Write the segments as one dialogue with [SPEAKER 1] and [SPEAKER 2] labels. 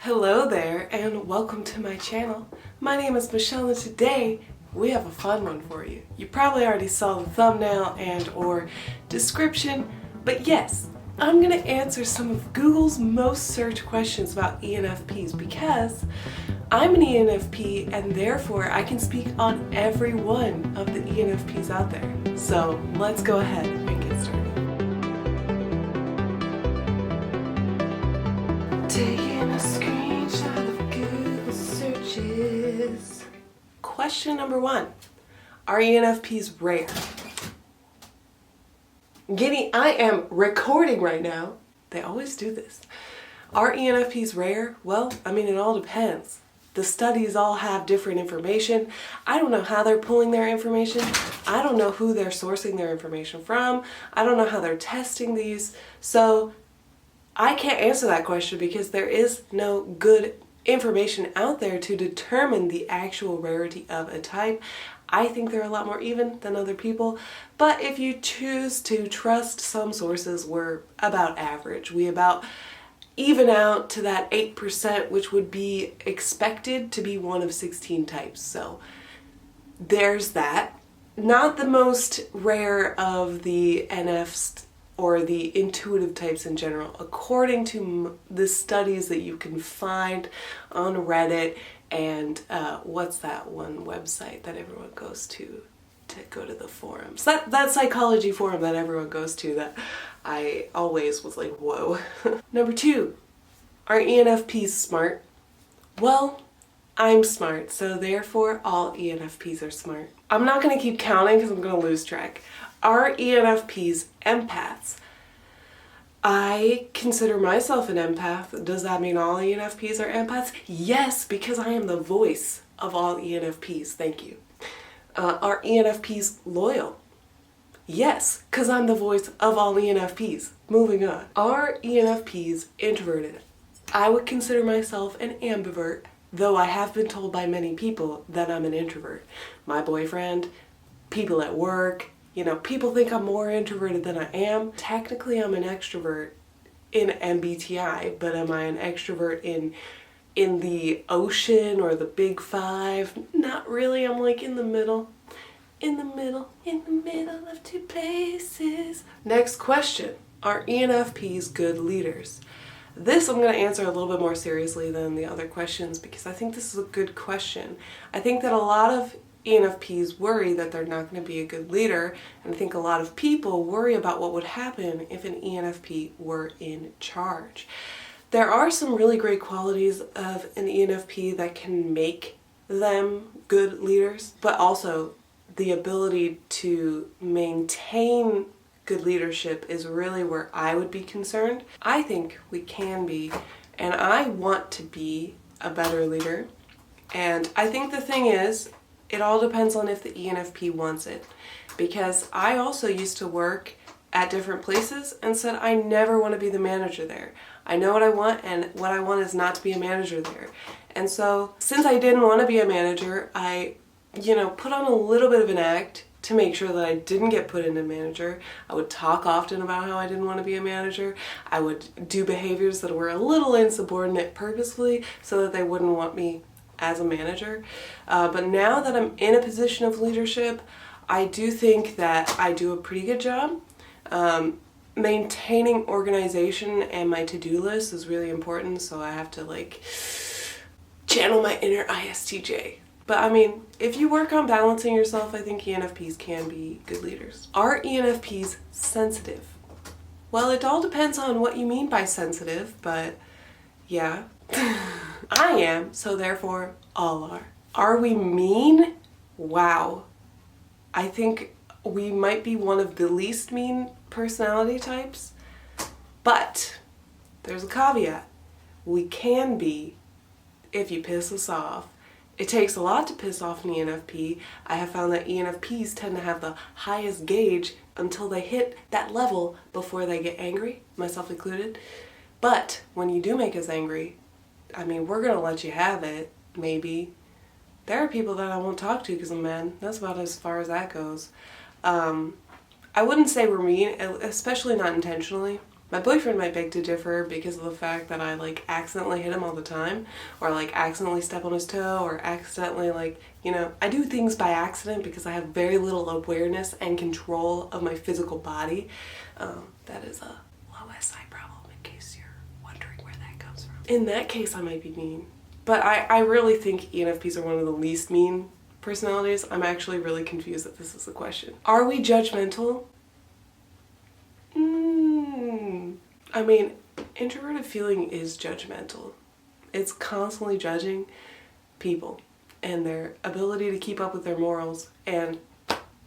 [SPEAKER 1] Hello there and welcome to my channel. My name is Michelle and today we have a fun one for you. You probably already saw the thumbnail and or description, but yes, I'm going to answer some of Google's most searched questions about ENFPs because I'm an ENFP and therefore I can speak on every one of the ENFPs out there. So let's go ahead and get started. Taking a screenshot of Google searches. Question number 1. Are ENFPs rare? I am recording right now. They always do this. Are ENFPs rare? Well, it all depends. The studies all have different information. I don't know how they're pulling their information. I don't know who they're sourcing their information from. I don't know how they're testing these. So I can't answer that question because there is no good information out there to determine the actual rarity of a type. I think they're a lot more even than other people, but if you choose to trust some sources, we're about average. We about even out to that 8%, which would be expected to be one of 16 types. So there's that. Not the most rare of the NFs or the intuitive types in general, according to the studies that you can find on Reddit and what's that one website that everyone goes to go to the forums. That psychology forum that everyone goes to that I always was like, whoa. Number 2, are ENFPs smart? Well, I'm smart, so therefore all ENFPs are smart. I'm not going to keep counting because I'm going to lose track. Are ENFPs empaths? I consider myself an empath. Does that mean all ENFPs are empaths? Yes, because I am the voice of all ENFPs. Thank you. Are ENFPs loyal? Yes, because I'm the voice of all ENFPs. Moving on. Are ENFPs introverted? I would consider myself an ambivert, though I have been told by many people that I'm an introvert. My boyfriend, people at work, people think I'm more introverted than I am. Technically, I'm an extrovert in MBTI, but am I an extrovert in the ocean or the big 5? Not really. I'm like in the middle of two places. Next question. Are ENFPs good leaders? This I'm going to answer a little bit more seriously than the other questions because I think this is a good question. I think that a lot of ENFPs worry that they're not going to be a good leader, and I think a lot of people worry about what would happen if an ENFP were in charge. There are some really great qualities of an ENFP that can make them good leaders, but also the ability to maintain good leadership is really where I would be concerned. I think we can be, and I want to be a better leader, and I think the thing is, it all depends on if the ENFP wants it, because I also used to work at different places and said I never want to be the manager there. I know what I want, and what I want is not to be a manager there. And so since I didn't want to be a manager, I put on a little bit of an act to make sure that I didn't get put into manager. I would talk often about how I didn't want to be a manager. I would do behaviors that were a little insubordinate purposefully so that they wouldn't want me as a manager. But now that I'm in a position of leadership, I do think that I do a pretty good job. Maintaining organization and my to-do list is really important, so I have to channel my inner ISTJ. But if you work on balancing yourself, I think ENFPs can be good leaders. Are ENFPs sensitive? Well, it all depends on what you mean by sensitive, but yeah. I am, so therefore all are. Are we mean? Wow. I think we might be one of the least mean personality types, but there's a caveat. We can be if you piss us off. It takes a lot to piss off an ENFP. I have found that ENFPs tend to have the highest gauge until they hit that level before they get angry, myself included. But when you do make us angry, we're gonna let you have it, maybe. There are people that I won't talk to because I'm mad. That's about as far as that goes. I wouldn't say we're mean, especially not intentionally. My boyfriend might beg to differ because of the fact that I like accidentally hit him all the time, or like accidentally step on his toe, or accidentally like, you know, I do things by accident because I have very little awareness and control of my physical body. That is a Low West Side problem in case you're wondering where that comes from. In that case, I might be mean. But I really think ENFPs are one of the least mean personalities. I'm actually really confused that this is a question. Are we judgmental? I mean, introverted feeling is judgmental. It's constantly judging people and their ability to keep up with their morals. And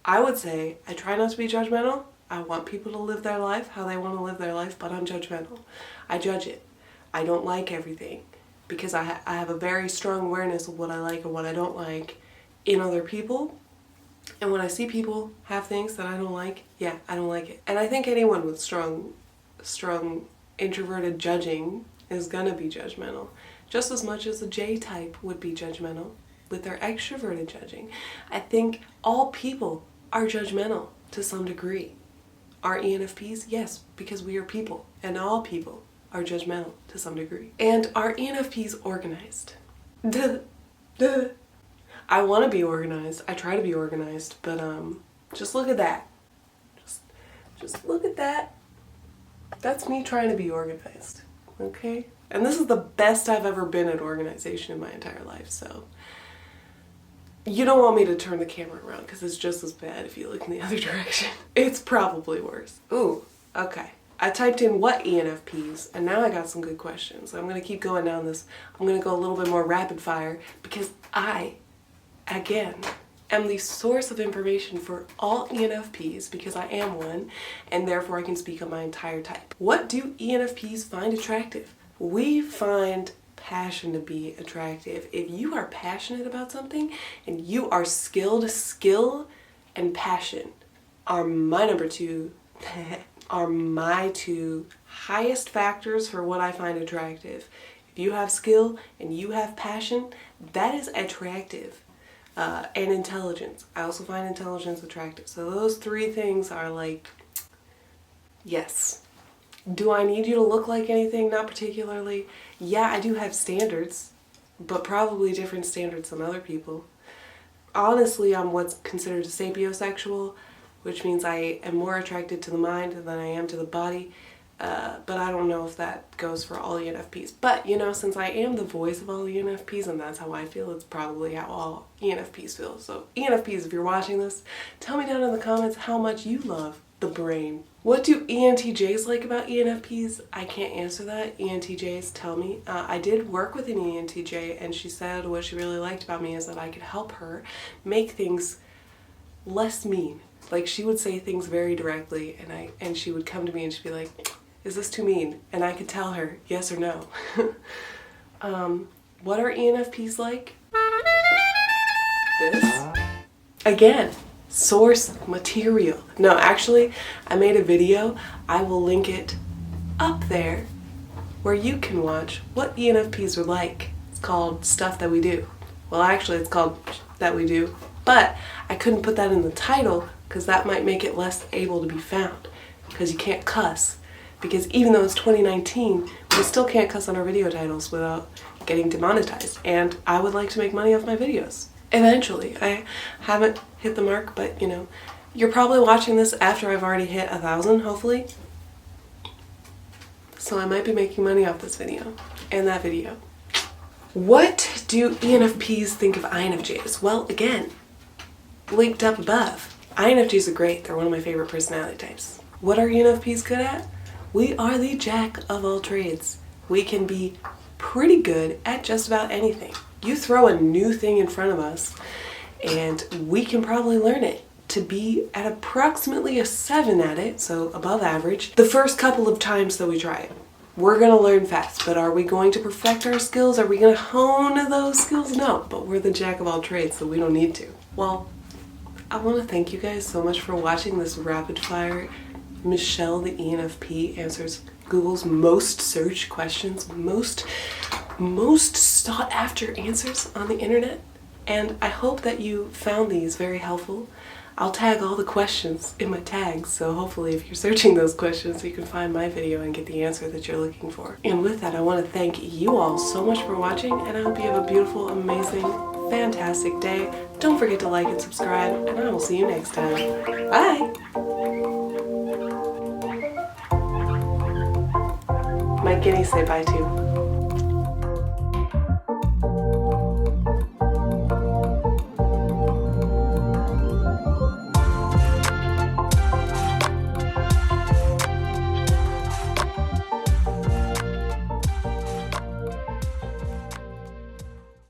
[SPEAKER 1] I would say I try not to be judgmental. I want people to live their life how they want to live their life, but I'm judgmental. I judge it. I don't like everything because I have a very strong awareness of what I like and what I don't like in other people. And when I see people have things that I don't like, yeah, I don't like it. And I think anyone with strong introverted judging is gonna be judgmental, just as much as a J-type would be judgmental with their extroverted judging. I think all people are judgmental to some degree. Are ENFPs? Yes, because we are people, and all people are judgmental to some degree. And are ENFPs organized? I want to be organized. I try to be organized, but just look at that. Just look at that. That's me trying to be organized, okay? And this is the best I've ever been at organization in my entire life, so you don't want me to turn the camera around because it's just as bad if you look in the other direction. It's probably worse. Ooh, okay. I typed in what ENFPs, and now I got some good questions. I'm gonna keep going down this. I'm gonna go a little bit more rapid fire because I, again, am the source of information for all ENFPs because I am one, and therefore I can speak on my entire type. What do ENFPs find attractive? We find passion to be attractive. If you are passionate about something and you are skilled, skill and passion are my two highest factors for what I find attractive. If you have skill and you have passion, that is attractive. And intelligence. I also find intelligence attractive. So those three things are like, yes. Do I need you to look like anything? Not particularly. Yeah, I do have standards, but probably different standards than other people. Honestly, I'm what's considered sapiosexual, which means I am more attracted to the mind than I am to the body. But I don't know if that goes for all ENFPs. But, you know, since I am the voice of all ENFPs and that's how I feel, it's probably how all ENFPs feel. So ENFPs, if you're watching this, tell me down in the comments how much you love the brain. What do ENTJs like about ENFPs? I can't answer that. ENTJs tell me. I did work with an ENTJ and she said what she really liked about me is that I could help her make things less mean. Like she would say things very directly and she would come to me and she'd be like, is this too mean? And I could tell her yes or no. What are ENFPs like? This. Again, source material. No, actually, I made a video. I will link it up there where you can watch what ENFPs are like. It's called Stuff That We Do. Well, actually, it's called That We Do, but I couldn't put that in the title because that might make it less able to be found because you can't cuss. Because even though it's 2019, we still can't cuss on our video titles without getting demonetized. And I would like to make money off my videos. Eventually. I haven't hit the mark, but you know, you're probably watching this after I've already hit 1,000, hopefully. So I might be making money off this video and that video. What do ENFPs think of INFJs? Well, again, linked up above. INFJs are great. They're one of my favorite personality types. What are ENFPs good at? We are the jack of all trades. We can be pretty good at just about anything. You throw a new thing in front of us and we can probably learn it to be at approximately a 7 at it, so above average, the first couple of times that we try it. We're gonna learn fast, but are we going to perfect our skills? Are we gonna hone those skills? No, but we're the jack of all trades, so we don't need to. Well, I wanna thank you guys so much for watching this rapid fire Michelle the ENFP answers Google's most searched questions, most sought after answers on the internet. And I hope that you found these very helpful. I'll tag all the questions in my tags, so hopefully if you're searching those questions, you can find my video and get the answer that you're looking for. And with that, I want to thank you all so much for watching, and I hope you have a beautiful, amazing, fantastic day. Don't forget to like and subscribe, and I will see you next time. Bye! My guineas say bye too.